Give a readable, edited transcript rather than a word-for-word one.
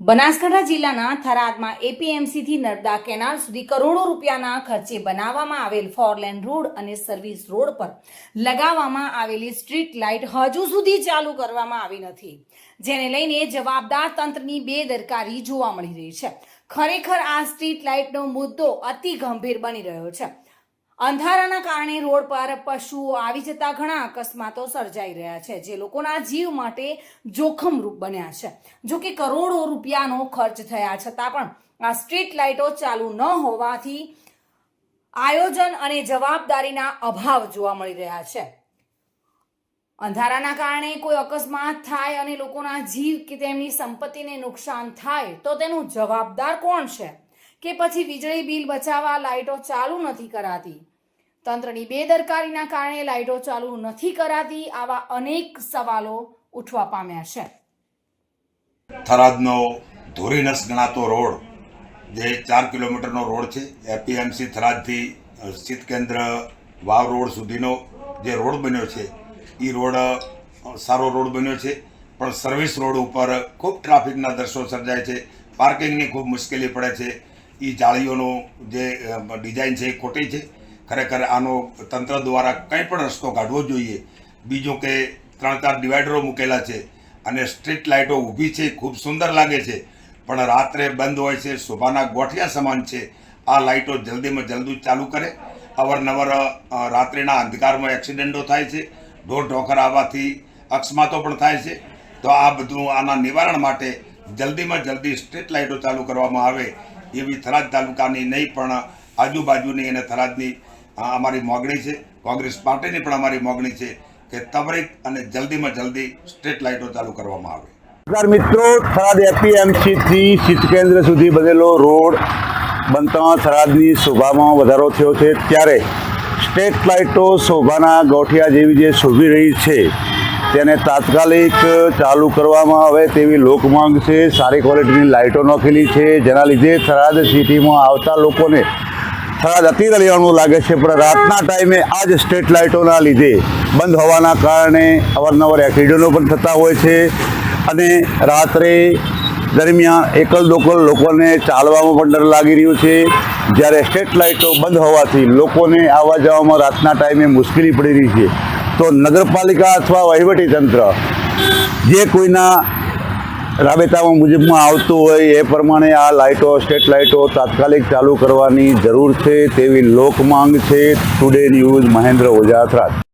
બનાસકાંઠા જિલ્લાના થરાદમાં એપીએમસીથી નર્મદા કેનાલ સુધી કરોડો રૂપિયાના ખર્ચે બનાવવામાં આવેલ ફોરલેન રોડ અને સર્વિસ રોડ પર લગાવવામાં આવેલી સ્ટ્રીટ લાઇટ હજુ સુધી ચાલુ કરવામાં આવી નથી, જેને લઈને જવાબદાર તંત્રની બેદરકારી જોવા મળી રહી છે। ખરેખર આ સ્ટ્રીટ લાઇટનો મુદ્દો અતિ ગંભીર બની રહ્યો છે। અંધારાના કારણે રોડ પર પશુઓ આવી જતા ઘણા અકસ્માતો સર્જાઈ રહ્યા છે, જે લોકોના જીવ માટે જોખમરૂપ બન્યા છે। જો કે કરોડો રૂપિયાનો ખર્ચ થયા છતાં પણ આ સ્ટ્રીટ લાઇટો ચાલુ ન હોવાથી આયોજન અને જવાબદારીના અભાવ જોવા મળી રહ્યા છે। અંધારાના કારણે કોઈ અકસ્માત થાય અને લોકોના જીવ કે તેમની સંપત્તિને નુકસાન થાય તો તેનું જવાબદાર કોણ છે? કે પછી વીજળી બિલ બચાવવા લાઇટો ચાલુ નથી કરાતી? તંત્રની બેદરકારીના કારણે લાઇટો ચાલુ નથી કરાતી, આવા અનેક સવાલો ઉઠવા પામ્યા છે। થરાદનો ધોરીનસ ગણાતો રોડ, જે 4 કિલોમીટરનો રોડ છે, એપીએમસી થરાદથી સ્થિત કેન્દ્ર વાવ રોડ સુધીનો જે રોડ બન્યો છે, એ રોડ સારો રોડ બન્યો છે, પણ સર્વિસ રોડ ઉપર ખૂબ ટ્રાફિકના દ્રશ્યો સર્જાય છે, પાર્કિંગની ખૂબ મુશ્કેલી પડે છે। એ જાળીઓનું જે ડિઝાઇન છે એ ખોટી છે। ખરેખર આનો તંત્ર દ્વારા કંઈ પણ રસ્તો કાઢવો જોઈએ। બીજું કે 3-4 ડિવાઈડરો મૂકેલા છે અને સ્ટ્રીટ લાઇટો ઊભી છે, ખૂબ સુંદર લાગે છે, પણ રાત્રે બંધ હોય છે, શોભાના ગોઠિયા સમાન છે। આ લાઇટો જલ્દીમાં જલ્દી ચાલુ કરે। અવારનવાર રાત્રિના અંધકારમાં એક્સિડન્ટો થાય છે, ઢોર ઢોકર આવવાથી અકસ્માતો પણ થાય છે। તો આ બધું આના નિવારણ માટે જલ્દીમાં જલ્દી સ્ટ્રીટ લાઇટો ચાલુ કરવામાં આવે એવી થરાદ તાલુકાની નહીં પણ આજુબાજુની અને થરાદની અમારી માગણી છે। કોંગ્રેસ પાર્ટીની પણ અમારી માગણી છે કે ત્વરિત અને જલ્દીમાં જલ્દી સ્ટ્રીટ લાઇટો ચાલુ કરવામાં આવે। નમસ્કાર મિત્રો, થરાદ એપીએમસીથી શીત કેન્દ્ર સુધી બનેલો રોડ બનતા થરાદની શોભામાં વધારો થયો છે, ત્યારે સ્ટ્રીટ લાઇટો શોભાના ગોઠિયા જેવી જે શોભી રહી છે તેને તાત્કાલિક ચાલુ કરવામાં આવે તેવી લોકમાંગ છે। સારી ક્વોલિટીની લાઇટો નાખેલી છે, જેના લીધે થરાદ સિટીમાં આવતા લોકોને થરાદ અતિ રળિયામણું લાગે છે, પણ રાતના ટાઈમે આ જ સ્ટ્રીટ લાઇટોના લીધે બંધ હોવાના કારણે અવારનવાર એક્સિડન્ટો પણ થતા હોય છે અને રાત્રે દરમિયાન એકલ દોકલ લોકોને ચાલવામાં પણ ડર લાગી રહ્યો છે। જ્યારે સ્ટ્રીટ લાઇટો બંધ હોવાથી લોકોને આવવા જવામાં રાતના ટાઈમે મુશ્કેલી પડી રહી છે, તો નગરપાલિકા અથવા વહીવટીતંત્ર જે કોઈના રાબેતામાં મુજબમાં આવતું હોય એ પ્રમાણે આ લાઇટો સ્ટ્રીટ લાઇટો તાત્કાલિક ચાલુ કરવાની જરૂર છે તેવી લોકમાંગ છે। Today news, Mahendra Ojha, Tharad.